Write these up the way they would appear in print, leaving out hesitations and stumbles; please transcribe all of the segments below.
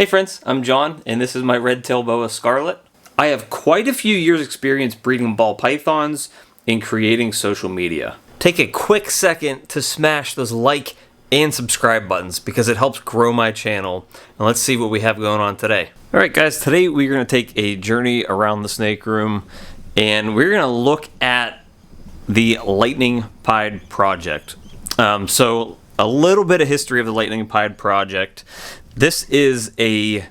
Hey friends, I'm John, and this is my red-tailed boa scarlet. I have quite a few years experience breeding ball pythons and creating social media. Take a quick second to smash those like and subscribe buttons because it helps grow my channel. And let's see what we have going on today. Alright guys, today we're going to take a journey around the snake room and we're going to look at the lightning pied project. So a little bit of history of the lightning pied project. This is a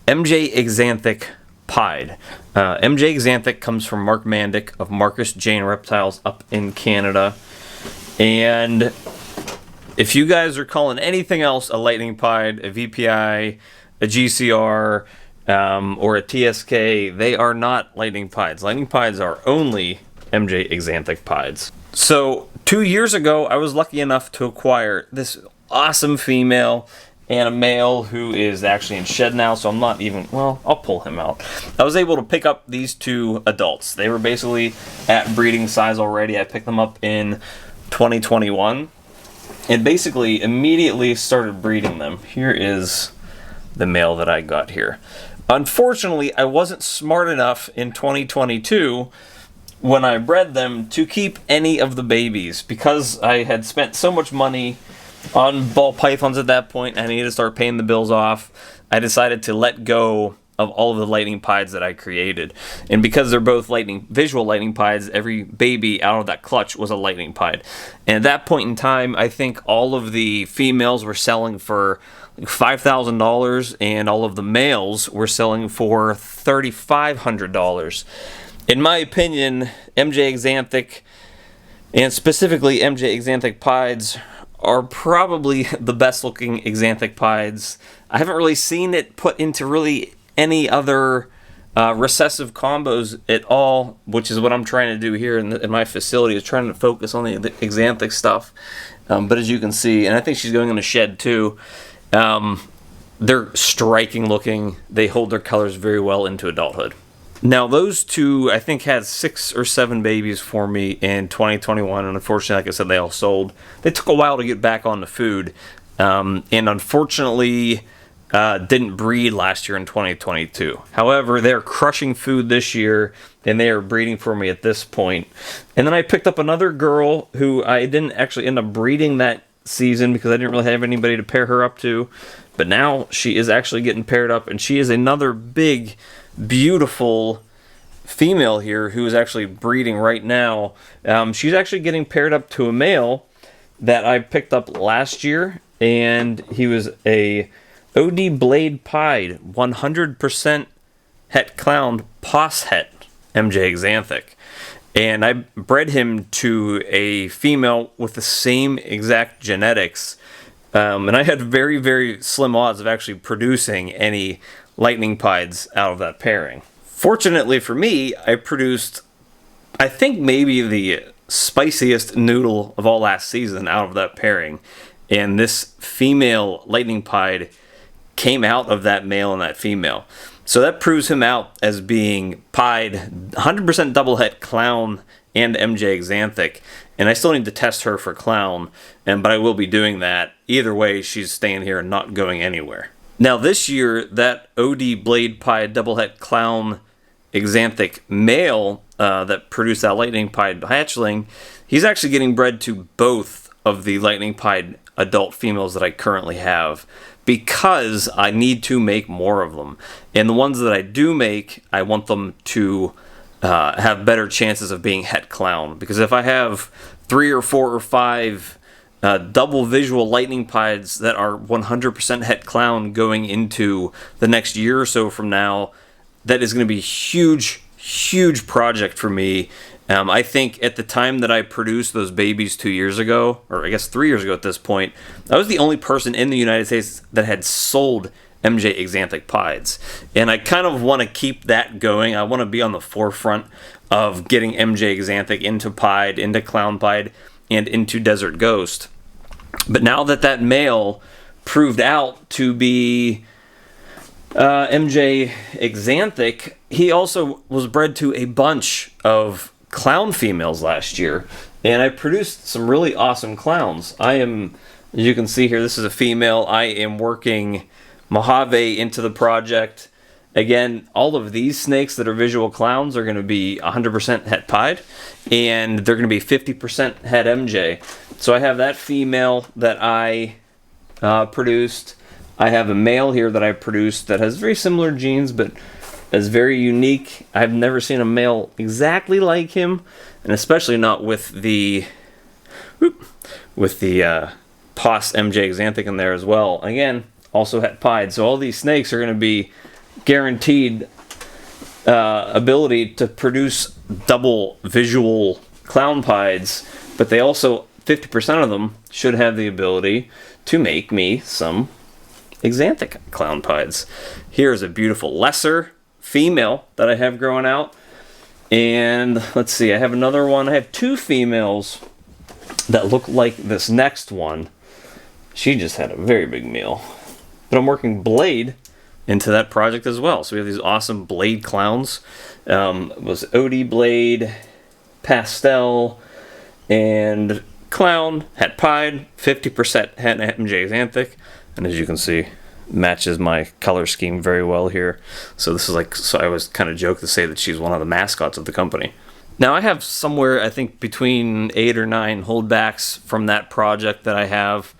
MJ Axanthic pied. MJ Axanthic comes from Mark Mandic of Marcus Jane Reptiles up in Canada. And if you guys are calling anything else a lightning pied, a VPI, a GCR, or a TSK, they are not lightning pieds. Lightning pieds are only MJ Axanthic pieds. So 2 years ago, I was lucky enough to acquire this awesome female and a male who is actually in shed now, so I'm not even, well, I'll pull him out. I was able to pick up these two adults. They were basically at breeding size already. I picked them up in 2021 and basically immediately started breeding them. Here is the male that I got here. Unfortunately, I wasn't smart enough in 2022 when I bred them to keep any of the babies because I had spent so much money on ball pythons at that point. I needed to start paying the bills off. I decided to let go of all of the lightning pieds that I created. And because they're both visual lightning pieds, every baby out of that clutch was a lightning pied. And at that point in time, I think all of the females were selling for like $5,000 and all of the males were selling for $3,500. In my opinion, MJ Axanthic, and specifically MJ Axanthic pieds, are probably the best looking Axanthic pieds. I haven't really seen it put into really any other recessive combos at all, which is what I'm trying to do here in my facility, is trying to focus on the Axanthic stuff. But as you can see, and I think she's going in a shed too, they're striking looking. They hold their colors very well into adulthood. Now those two, I think, had 6 or 7 babies for me in 2021, and unfortunately, like I said, they all sold. They took a while to get back on the food, and unfortunately didn't breed last year in 2022. However, they're crushing food this year, and they are breeding for me at this point. And then I picked up another girl who I didn't actually end up breeding that season because I didn't really have anybody to pair her up to, but now she is actually getting paired up, and she is another big, beautiful female here who is actually breeding right now. She's actually getting paired up to a male that I picked up last year, and he was a OD blade pied 100% het clown pos het MJ Axanthic, and I bred him to a female with the same exact genetics, and I had very, very slim odds of actually producing any lightning pieds out of that pairing. Fortunately for me, I produced, I think, maybe the spiciest noodle of all last season out of that pairing, and this female lightning pied came out of that male and that female. So that proves him out as being pied 100% double het clown and MJ Axanthic, and I still need to test her for clown, but I will be doing that. Either way, she's staying here and not going anywhere. Now this year, that OD blade pied double het clown Axanthic male that produced that lightning pied hatchling, he's actually getting bred to both of the lightning pied adult females that I currently have because I need to make more of them. And the ones that I do make, I want them to have better chances of being het clown, because if I have 3 or 4 or 5 double visual lightning pieds that are 100% het clown going into the next year or so from now, that is going to be a huge, huge project for me. I think at the time that I produced those babies 2 years ago, or I guess 3 years ago at this point, I was the only person in the United States that had sold MJ Axanthic pieds. And I kind of want to keep that going. I want to be on the forefront of getting MJ Axanthic into pied, into clown pied, and into Desert Ghost. But now that that male proved out to be MJ Axanthic, he also was bred to a bunch of clown females last year, and I produced some really awesome clowns. I am, as you can see here, this is a female. I am working Mojave into the project. Again, all of these snakes that are visual clowns are going to be 100% het pied, and they're going to be 50% het MJ. So I have that female that I produced. I have a male here that I produced that has very similar genes, but is very unique. I've never seen a male exactly like him, and especially not with the Pos MJ Axanthic in there as well. Again, also het pied. So all these snakes are going to be guaranteed ability to produce double visual clown pieds, but they also, 50% of them should have the ability to make me some Axanthic clown pieds. Here's a beautiful lesser female that I have growing out, and let's see, I have another one. I have two females that look like this next one. She just had a very big meal, but I'm working blade into that project as well. So we have these awesome blade clowns. It was OD blade, pastel, and clown, het pied, 50% het MJ Axanthic, and as you can see, matches my color scheme very well here. So this is like, so I always kind of joke to say that she's one of the mascots of the company. Now I have somewhere, I think, between 8 or 9 holdbacks from that project that I have.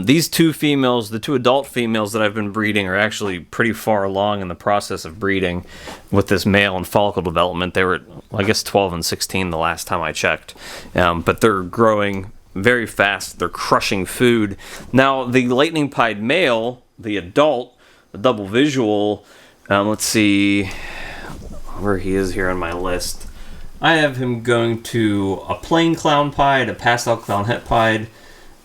These two females, the two adult females that I've been breeding, are actually pretty far along in the process of breeding with this male and follicle development. They were, well, I guess, 12 and 16 the last time I checked. But they're growing very fast. They're crushing food. Now, the lightning pied male, the adult, the double visual, let's see where he is here on my list. I have him going to a plain clown pied, a pastel clown het pied.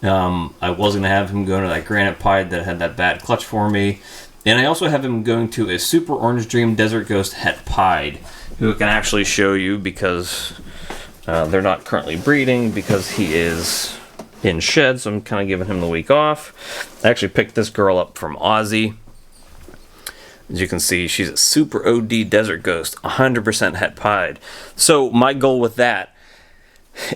I was going to have him go to that granite pied that had that bad clutch for me. And I also have him going to a super orange dream desert ghost het pied, who I can actually show you because they're not currently breeding because he is in shed, so I'm kind of giving him the week off. I actually picked this girl up from Aussie. As you can see, she's a super OD desert ghost, 100% het pied. So my goal with that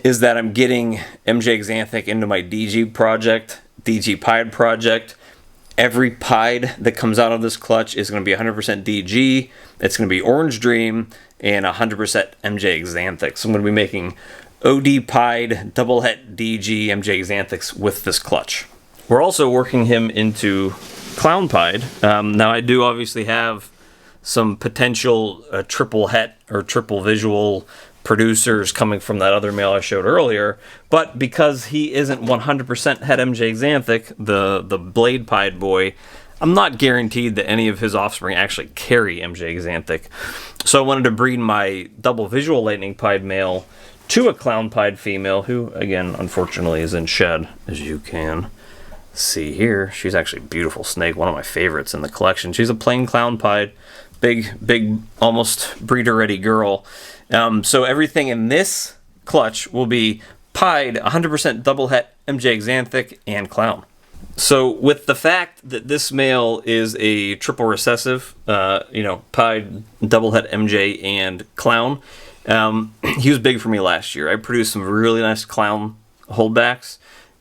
is that I'm getting MJ Axanthic into my DG project, DG pied project. Every pied that comes out of this clutch is going to be 100% DG. It's going to be Orange Dream and 100% MJ Axanthic. So I'm going to be making OD pied, double het DG MJ Axanthics with this clutch. We're also working him into clown pied. Now I do obviously have some potential triple het or triple visual producers coming from that other male I showed earlier, but because he isn't 100% het MJ Axanthic, the blade pied boy, I'm not guaranteed that any of his offspring actually carry MJ Axanthic. So I wanted to breed my double visual lightning pied male to a clown pied female, who again unfortunately is in shed, as you can see here. She's actually a beautiful snake, one of my favorites in the collection. She's a plain clown pied, big, almost breeder ready girl. So everything in this clutch will be pied 100% double het MJ Axanthic and clown. So with the fact that this male is a triple recessive, pied double het MJ and clown, he was big for me last year. I produced some really nice clown holdbacks,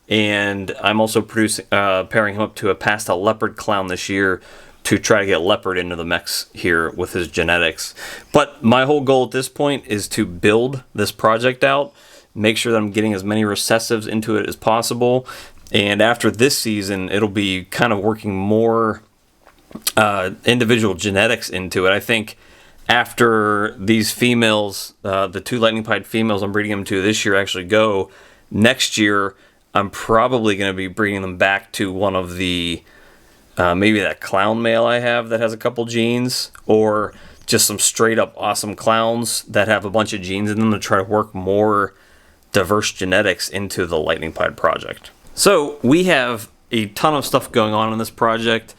and I'm also pairing him up to a pastel leopard clown this year to try to get leopard into the mix here with his genetics. But my whole goal at this point is to build this project out, make sure that I'm getting as many recessives into it as possible, and after this season, it'll be kind of working more individual genetics into it. I think after these females, the two lightning pied females I'm breeding them to this year actually go, next year I'm probably going to be breeding them back to one of the maybe that clown male I have that has a couple genes, or just some straight up awesome clowns that have a bunch of genes in them to try to work more diverse genetics into the lightning pied project. So we have a ton of stuff going on in this project.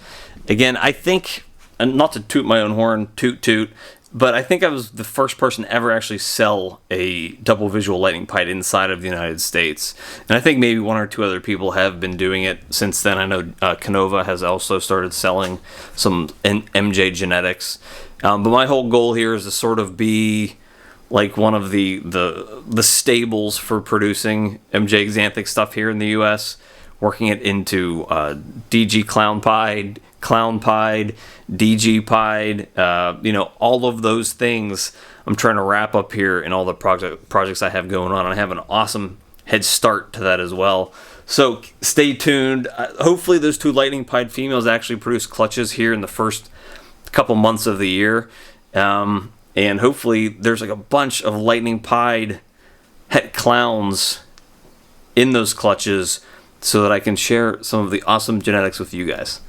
Again, I think, and not to toot my own horn, toot, but I think I was the first person to ever actually sell a double visual lightning pied inside of the United States. And I think maybe one or two other people have been doing it since then. I know Canova has also started selling some MJ genetics. But my whole goal here is to sort of be like one of the stables for producing MJ Axanthic stuff here in the U.S., working it into DG Clown Pied, DG Pied, all of those things I'm trying to wrap up here in all the projects I have going on. And I have an awesome head start to that as well. So stay tuned. Hopefully those 2 lightning pied females actually produce clutches here in the first couple months of the year. And hopefully there's like a bunch of lightning pied het clowns in those clutches so that I can share some of the awesome genetics with you guys.